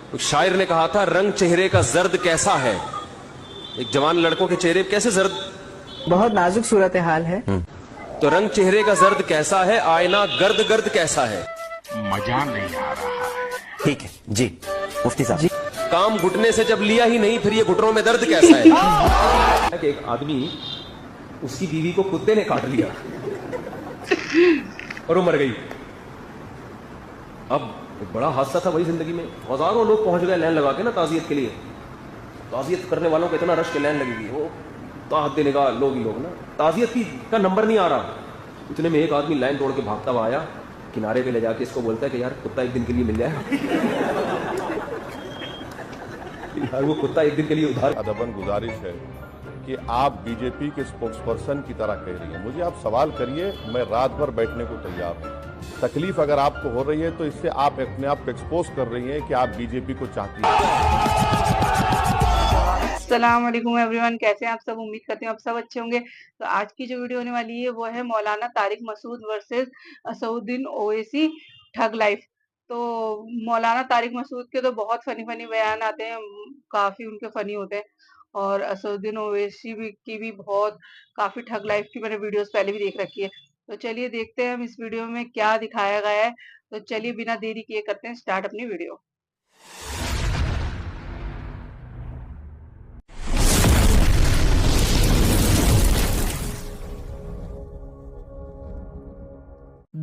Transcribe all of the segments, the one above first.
एक शायर ने कहा था, रंग चेहरे का जर्द कैसा है। एक जवान लड़कों के चेहरे कैसे जर्द, बहुत नाजुक सूरत हाल है। तो रंग चेहरे का जर्द कैसा है, आईना गर्द गर्द कैसा है। मजा नहीं आ रहा है। ठीक है जी मुफ्ती साहब। काम घुटने से जब लिया ही नहीं, फिर ये घुटनों में दर्द कैसा है। एक आदमी, उसकी बीवी को कुत्ते ने काट लिया और वो मर गई। अब एक बड़ा हादसा था भाई जिंदगी में। हजारों लोग पहुंच गए लाइन लगा के ना ताजियत के लिए। ताजियत करने वालों को इतना रश के लाइन लगी हुई, वो ताहत देने का लोग ही लोग ना, ताजियत का नंबर नहीं आ रहा। इतने में एक आदमी लाइन तोड़ के भागता हुआ आया, किनारे पे ले जाके इसको बोलता है कि यार कुत्ता एक दिन के लिए मिल जाएगा। यार वो कुत्ता एक दिन के लिए उधार। अदबन गुजारिश है कि आप बीजेपी के स्पोक्सपर्सन की तरह कह रही हैं। मुझे आप सवाल करिए, मैं रात भर बैठने को तैयार हूँ। तकलीफ अगर आपको हो रही है तो इससे आप अपने आप को एक्सपोज कर रही हैं कि आप बीजेपी को चाहती हैं। अस्सलाम वालेकुम एवरीवन, कैसे हैं आप सब। उम्मीद करते हैं आप सब अच्छे होंगे। तो आज की जो वीडियो होने वाली है वो है Maulana Tariq Masood versus Asaduddin Owaisi thug life. तो मौलाना तारिक मसूद के तो बहुत फनी बयान आते हैं, काफी उनके फनी होते हैं। और असदुद्दीन ओवैसी की भी बहुत काफी ठग लाइफ की मैंने वीडियोस पहले भी देख रखी है। तो चलिए देखते हैं हम इस वीडियो में क्या दिखाया गया है। तो चलिए बिना देरी किए करते हैं स्टार्ट अपनी वीडियो।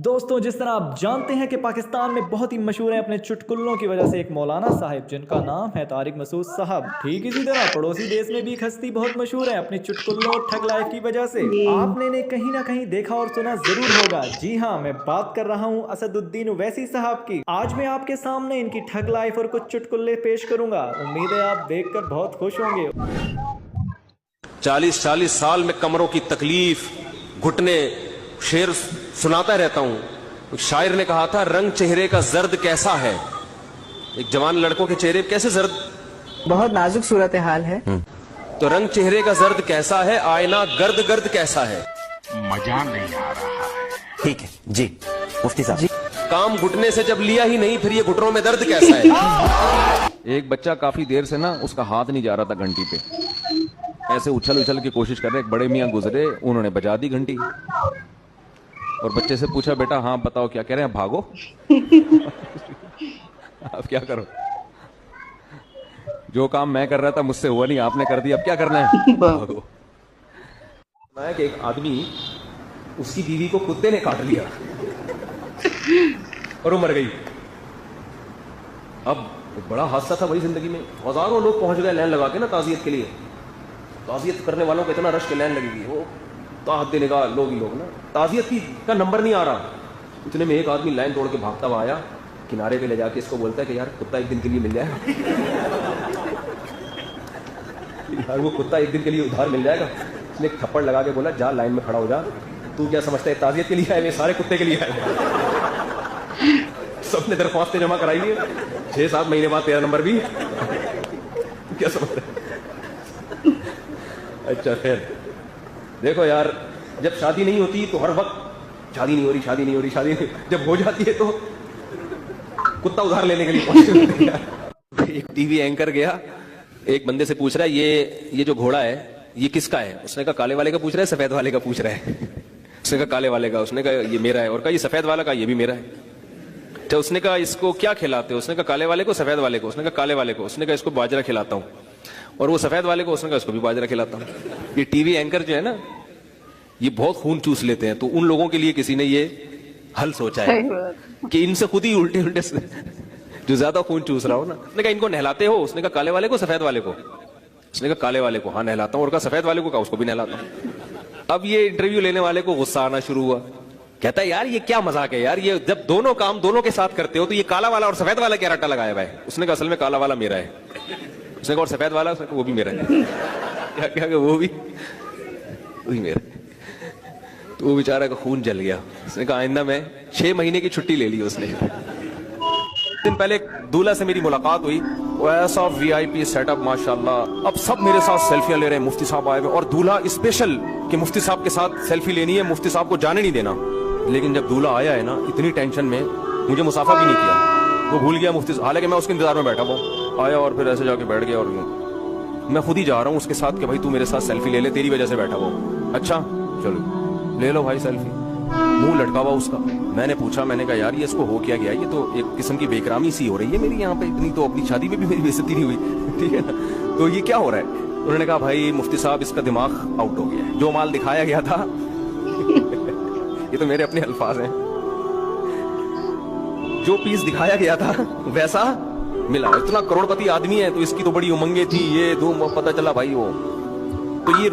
दोस्तों, जिस तरह आप जानते हैं कि पाकिस्तान में बहुत ही मशहूर है अपने चुटकुलों की वजह से एक मौलाना साहिब जिनका नाम है तारिक मसूद साहब। ठीक इसी तरह पड़ोसी देश में भी एक हस्ती बहुत मशहूर है अपने चुटकुलों ठग लाइफ की वजह से। आपने इन्हें कहीं ना कहीं देखा और सुना जरूर होगा। जी हाँ, मैं बात कर रहा हूँ असदुद्दीन ओवैसी साहब की। आज मैं आपके सामने इनकी ठग लाइफ और कुछ चुटकुले पेश करूंगा। उम्मीद है आप देख कर बहुत खुश होंगे। 40 साल में कमरों की तकलीफ, घुटने, शेर सुनाता रहता हूं। एक शायर ने कहा था, रंग चेहरे का जर्द कैसा है। एक जवान लड़कों के चेहरे कैसे जर्द, बहुत नाजुक सूरत हाल है। तो रंग चेहरे का जर्द कैसा है, आईना गर्द गर्द कैसा है। मजा नहीं आ रहा है। ठीक है जी मुफ्ती साहब। काम घुटने से जब लिया ही नहीं, फिर ये घुटनों में दर्द कैसा है। एक बच्चा काफी देर से ना, उसका हाथ नहीं जा रहा था घंटी पे। ऐसे उछल की कोशिश कर रहे, एक बड़े मियाँ गुजरे, उन्होंने बजा दी घंटी और बच्चे से पूछा, बेटा हाँ बताओ क्या कह रहे हैं। भागो। अब क्या करो, जो काम मैं कर रहा था मुझसे हुआ नहीं, आपने कर दिया, अब क्या करना है। भागो। कि एक आदमी, उसकी बीवी को कुत्ते ने काट लिया और वो मर गई। अब एक बड़ा हादसा था भाई जिंदगी में। हजारों लोग पहुंच गए लाइन लगा के ना ताजियत के लिए। ताजियत करने वालों को इतना रश के लाइन लगी हुई, वो ताहत देने का लोग ही लोग ना, ताजियत का नंबर नहीं आ रहा। इतने में एक आदमी लाइन तोड़ के भागता हुआ आया, किनारे पे ले जाके इसको बोलता है कि यार कुत्ता एक दिन के लिए मिल जाएगा। यार वो कुत्ता एक दिन के लिए उधार मिल जाएगा। उसने एक थप्पड़ लगा के बोला, जा लाइन में खड़ा हो जा, तू क्या समझता है ताजियत के लिए आए, वे सारे कुत्ते के लिए आए। सबने दरख्वास्तें जमा कराई है, 6-7 महीने बाद 13 नंबर भी। क्या समझता है। अच्छा खैर, देखो यार, जब शादी नहीं होती तो हर वक्त शादी नहीं हो रही। जब हो जाती है तो कुत्ता उधार लेने के लिए पहुंचे। एक टीवी एंकर गया, एक बंदे से पूछ रहा है, ये जो घोड़ा है ये किसका है। उसने कहा काले वाले का पूछ रहा है, सफेद वाले का पूछ रहा है। उसने कहा काले वाले का। उसने कहा ये मेरा है। और कहा ये सफेद वाला का, ये भी मेरा है। तो उसने कहा इसको क्या खिलाते हो। उसने कहा काले वाले को, सफेद वाले को। उसने कहा काले वाले को। उसने कहा इसको बाजरा खिलाता हूँ। और वो सफेद वाले को, उसने कहा इसको भी बाजरा खिलाता हूँ। ये टीवी एंकर जो है ना, ये बहुत खून चूस लेते हैं। तो उन लोगों के लिए किसी ने ये हल सोचा है कि इनसे खुद ही उल्टे जो ज्यादा खून चूस रहा हो ना। उसने कहा इनको नहलाते हो। उसने कहा काले वाले को, सफेद वाले को। उसने कहा काले वाले को। हाँ नहलाता हूँ। और कहा सफेद वाले को, कहा उसको भी नहलाता हूँ। अब ये इंटरव्यू लेने वाले को गुस्सा आना शुरू हुआ। कहता है यार ये क्या मजाक है यार, ये जब दोनों काम दोनों के साथ करते हो तो ये काला वाला और सफेद वाला क्या रट्टा लगाया हुआ है। उसने कहा असल में काला वाला मेरा है। उसने कहा और सफेद वाला, उसने कहा वो भी मेरा है। क्या वो भी मेरा। तो वो बेचारा का खून जल गया। उसने कहा आइंदा मैं 6 महीने की छुट्टी ले ली। उसने दिन पहले दूल्हा से मेरी मुलाकात हुई, वो ऐसा VIP सेटअप माशाल्लाह। अब सब मेरे साथ सेल्फियां ले रहे हैं। मुफ्ती साहब आए हुए और दूल्हा स्पेशल कि मुफ्ती साहब के साथ सेल्फी लेनी है, मुफ्ती साहब को जाने नहीं देना। लेकिन जब दूल्हा आया है ना, इतनी टेंशन में मुझे मुसाफा भी नहीं किया। वो भूल गया मुफ्ती, हालांकि मैं उसके इंतजार में बैठा हुआ, आया और फिर ऐसे जाके बैठ गया, और मैं खुद ही जा रहा हूँ उसके साथ कि भाई तू मेरे साथ सेल्फी ले ले, तेरी वजह से बैठा हुआ। अच्छा चलो ले लो भाई सेल्फी, मुंह लटका हुआ उसका। मैंने पूछा, मैंने कहा यार ये इसको हो क्या गया, ये तो एक किस्म की बेकरामी सी हो रही है मेरी यहाँ पे, इतनी तो अपनी शादी में भी मेरी बेइज्जती नहीं हुई, ठीक है ना, तो ये क्या हो रहा है। उन्होंने कहा भाई मुफ्ती साहब इसका दिमाग आउट हो गया है, जो माल दिखाया गया था ये तो मेरे अपने अल्फाज हैं, जो पीस दिखाया गया था वैसा मिला। इतना करोड़पति आदमी है तो इसकी तो बड़ी उमंगे थी, ये धूम, पता चला भाई वो तो ये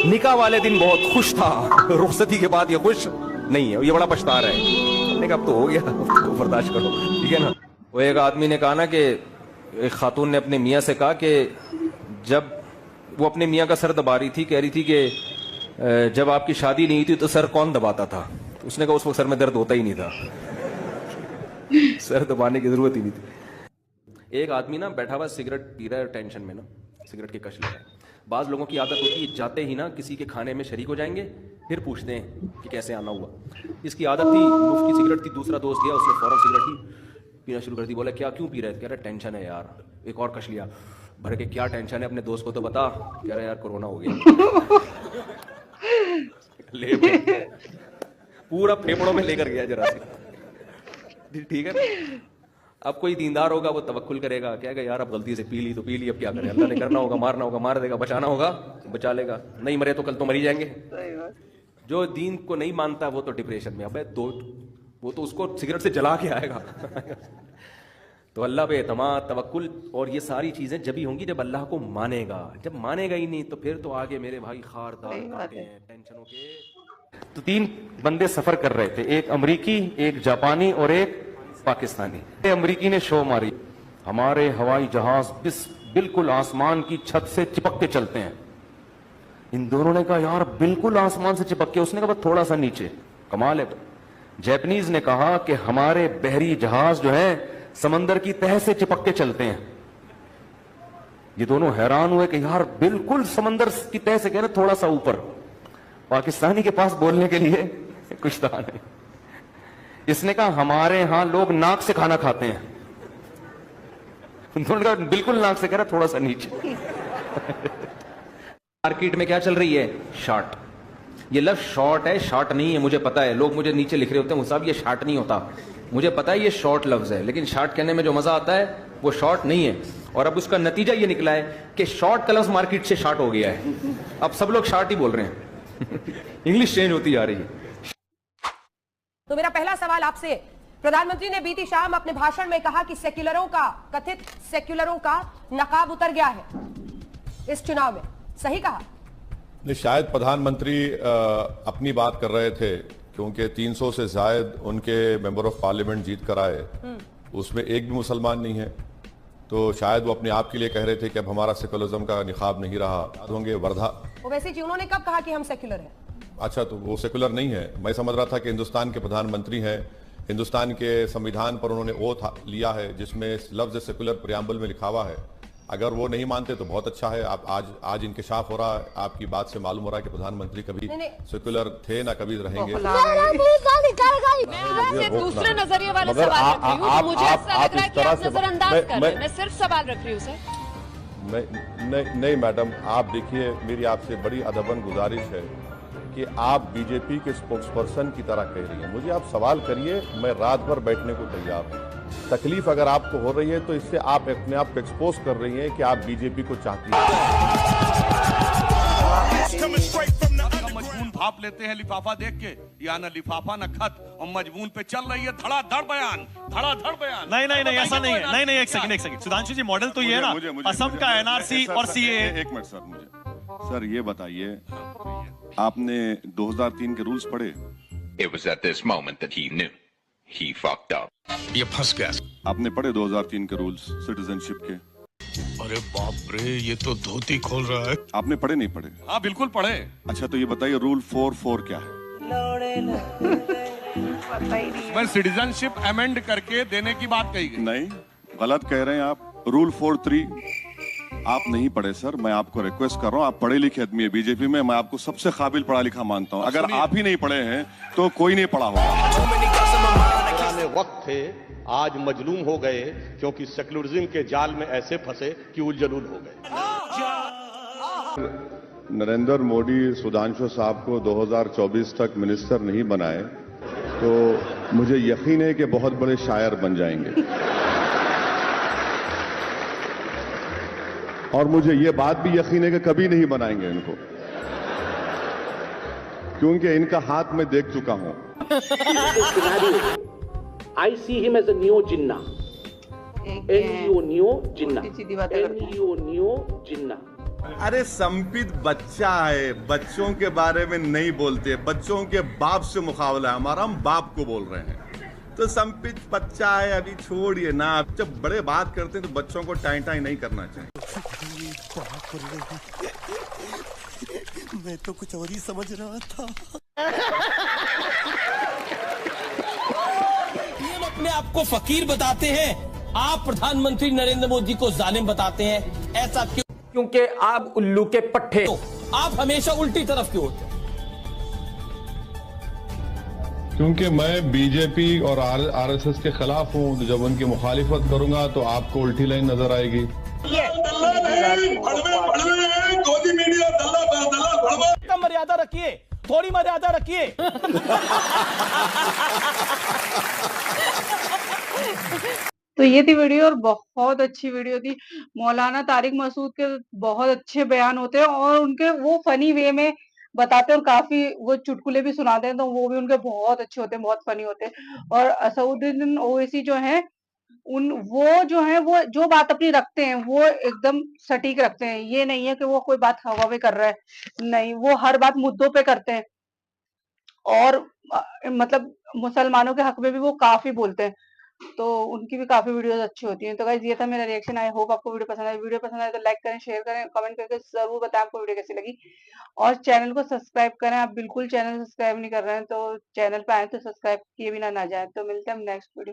निकाह वाले दिन बहुत खुश था, रुखसती के बाद ये खुश नहीं है, ये बड़ा पछता रहा है। हमने कहा अब तो हो गया, तो बर्दाश्त करो, ठीक है ना। वो एक आदमी ने कहा ना कि एक खातून ने अपने मियाँ से कहा कि जब वो अपने मियाँ का सर दबा रही थी, कह रही थी कि जब आपकी शादी नहीं थी तो सर कौन दबाता था। तो उसने कहा उस वक्त सर में दर्द होता ही नहीं था, सर दबाने की जरूरत ही नहीं थी। एक आदमी ना बैठा हुआ सिगरेट पी रहा है, टेंशन में ना सिगरेट की कश ले रहा है। बाज लोगों की आदत होती है जाते ही ना किसी के खाने में शरीक हो जाएंगे, फिर पूछते हैं कि कैसे आना हुआ। इसकी आदत थी, मुफ्त की सिगरेट थी, दूसरा दोस्त गया, उसने फौरन सिगरेट ही पीना शुरू कर दी। बोला क्या क्यों पी रहे थे? कह रहा टेंशन है यार। एक और कश लिया, भर के क्या टेंशन है अपने दोस्त को तो बता। कह रहा यार कोरोना हो गया ले पूरा फेफड़ों में लेकर गया जरा से, ठीक है ना। अब कोई दीनदार होगा वो तवक्कुल करेगा, क्या यार अब गलती से पी ली तो पी ली, अब क्या करें, अल्लाह ने करना होगा मारना होगा मार देगा, बचाना होगा बचा लेगा, नहीं मरे तो कल तो मरी जाएंगे। जो दीन को नहीं मानता वो तो डिप्रेशन में, अबे तो वो तो उसको सिगरेट से जला के आएगा तो अल्लाह पे एतमाद, तवक्कुल और ये सारी चीजें जब ही होंगी जब अल्लाह को मानेगा। जब मानेगा ही नहीं तो फिर तो आगे मेरे भाई खारदार टेंशनों के। तो 3 बंदे सफर कर रहे थे, एक अमरीकी, एक जापानी और एक पाकिस्तानी। अमरीकी ने शो मारी, हमारे हवाई जहाज बिल्कुल आसमान की छत से चिपक के चलते हैं। इन दोनों ने कहा यार बिल्कुल आसमान से चिपक के, उसने कहा थोड़ा सा नीचे, कमाल है। जैपनीज ने कहा कि हमारे बहरी जहाज जो है समंदर की तह से चिपक के चलते हैं। ये दोनों हैरान हुए कि यार बिल्कुल समंदर की तह से, कह रहे थोड़ा सा ऊपर। पाकिस्तानी के पास बोलने के लिए कुछ था नहीं। इसने कहा हमारे यहां लोग नाक से खाना खाते हैं। उन्होंने कहा बिल्कुल नाक से, कह रहा थोड़ा सा नीचे मार्केट में क्या चल रही है? शॉर्ट। ये लफ्ज शॉर्ट है, शॉर्ट नहीं है, मुझे पता है। लोग मुझे नीचे लिख रहे होते हैं साहब ये शॉर्ट नहीं होता, मुझे पता है ये शॉर्ट लफ्ज है, लेकिन शॉर्ट कहने में जो मजा आता है वो शॉर्ट नहीं है। और अब उसका नतीजा ये निकला है कि शॉर्ट का लफ्ज मार्केट से शॉर्ट हो गया है, अब सब लोग शॉर्ट ही बोल रहे हैं इंग्लिश चेंज होती जा रही है। तो मेरा पहला सवाल आपसे, प्रधानमंत्री ने बीती शाम अपने भाषण में कहा कि कथित सेक्युलरों का नकाब उतर गया है इस चुनाव में, सही कहा? नहीं, शायद प्रधानमंत्री अपनी बात कर रहे थे, क्योंकि 300 से ज्यादा उनके मेंबर ऑफ पार्लियामेंट जीत कर आए, उसमें एक भी मुसलमान नहीं है। तो शायद वो अपने आप के लिए कह रहे थे कि अब हमारा सेकुलरिज्म का निकाब नहीं रहा। होंगे वर्धा, वो वैसे जी उन्होंने कब कहा कि हम सेक्युलर हैं? अच्छा, तो वो सेकुलर नहीं है। मैं समझ रहा था कि हिंदुस्तान के प्रधानमंत्री हैं, हिंदुस्तान के संविधान पर उन्होंने ओथ लिया है जिसमें लफ्ज सेकुलर प्रियम्बल में लिखा हुआ है। अगर वो नहीं मानते तो बहुत अच्छा है। आप आज इंकशाफ हो रहा है, आपकी बात से मालूम हो रहा है कि प्रधानमंत्री कभी सेकुलर थे ना कभी रहेंगे। मैं दूसरे नजरिए वाला सवाल रख रही हूं, तो मुझे ऐसा लग रहा है कि आप नजरअंदाज कर रहे हैं। मैं सिर्फ सवाल रख रही हूं सर। नहीं मैडम, आप देखिए, मेरी आपसे बड़ी अदबन गुजारिश है कि आप बीजेपी के स्पोक्सपर्सन की तरह कह रही हैं। मुझे आप सवाल करिए, मैं रात भर बैठने को तैयार हूं। तकलीफ अगर आपको हो रही है तो इससे आप अपने आप को एक्सपोज कर रही हैं कि आप बीजेपी को चाहती हैं। मजमून भाप लेते हैं लिफाफा देख के, या ना लिफाफा ना खत, और मजमून पे चल रही है धड़ाधड़ बयान। नहीं ऐसा नहीं है। नहीं एक सेकंड सुधांशु जी, मॉडल तो ये है ना असम का एनआरसी और सीए। एक मिनट सर, ये बताइए, आपने 2003 के रूल्स पढ़े? It was at this moment that he knew. He fucked up. ये फंस गया। आपने पढ़े 2003 के रूल्स सिटीजनशिप के? अरे बाप रे, ये तो धोती खोल रहा है। आपने पढ़े नहीं पढ़े? हाँ बिल्कुल पढ़े। अच्छा, तो ये बताइए रूल 4 क्या है? मैं सिटीजनशिप अमेंड करके देने की बात कही गई। नहीं, गलत कह रहे हैं आप। रूल 4.3 आप नहीं पढ़े सर। मैं आपको रिक्वेस्ट कर रहा हूँ, आप पढ़े लिखे आदमी है बीजेपी में, मैं आपको सबसे काबिल पढ़ा लिखा मानता हूँ। अगर आप ही नहीं पढ़े हैं तो कोई नहीं पढ़ा होगा। हमारे वक्त थे आज मजलूम हो गए, क्योंकि सेक्युलरिज्म के जाल में ऐसे फंसे कि उलझलूल हो गए। नरेंद्र मोदी सुधांशु साहब को 2024 तक मिनिस्टर नहीं बनाए तो मुझे यकीन है कि बहुत बड़े शायर बन जाएंगे। और मुझे ये बात भी यकीन है कि कभी नहीं बनाएंगे इनको, क्योंकि इनका हाथ मैं देख चुका हूं। I see him as a neo Jinnah. Neo Jinnah. Neo Jinnah. अरे संपित बच्चा है, बच्चों के बारे में नहीं बोलते, बच्चों के बाप से मुकाबला है हमारा, हम बाप को बोल रहे हैं। तो संपित बच्चा है, अभी छोड़िए ना। जब बड़े बात करते हैं तो बच्चों को टाई टाई नहीं करना चाहिए। मैं तो कुछ और ही समझ रहा था। पीएम अपने आप को फकीर बताते हैं, आप प्रधानमंत्री नरेंद्र मोदी को जालिम बताते हैं। ऐसा क्यों? क्योंकि आप उल्लू के पट्टे, तो आप हमेशा उल्टी तरफ क्यों होते हैं? क्योंकि मैं बीजेपी और आरएसएस के खिलाफ हूं, तो जब उनकी मुखालिफत करूंगा तो आपको उल्टी लाइन नजर आएगी। मर्यादा रखिए, थोड़ी मर्यादा रखिए। तो ये थी वीडियो और बहुत अच्छी वीडियो थी। मौलाना तारिक मसूद के बहुत अच्छे बयान होते हैं और उनके वो फनी वे में बताते हैं और काफी वो चुटकुले भी सुनाते हैं, तो वो भी उनके बहुत अच्छे होते हैं, बहुत फनी होते हैं। और असदुद्दीन ओवैसी जो है वो जो है वो जो बात अपनी रखते हैं वो एकदम सटीक रखते हैं। ये नहीं है कि वो कोई बात हवा में कर रहा है, नहीं, वो हर बात मुद्दों पे करते हैं और मतलब मुसलमानों के हक में भी वो काफी बोलते हैं। तो उनकी भी काफी वीडियोस अच्छी होती हैं। तो गाइस ये था मेरा रिएक्शन। आई होप आपको वीडियो पसंद आए। वीडियो पसंद आए तो लाइक करें, शेयर करें, कमेंट करके जरूर बताएं आपको वीडियो कैसी लगी और चैनल को सब्सक्राइब करें। आप बिल्कुल चैनल सब्सक्राइब नहीं कर रहे हैं तो चैनल पे आए तो सब्सक्राइब किए बिना ना जाए। तो मिलते हैं हम नेक्स्ट वीडियो में।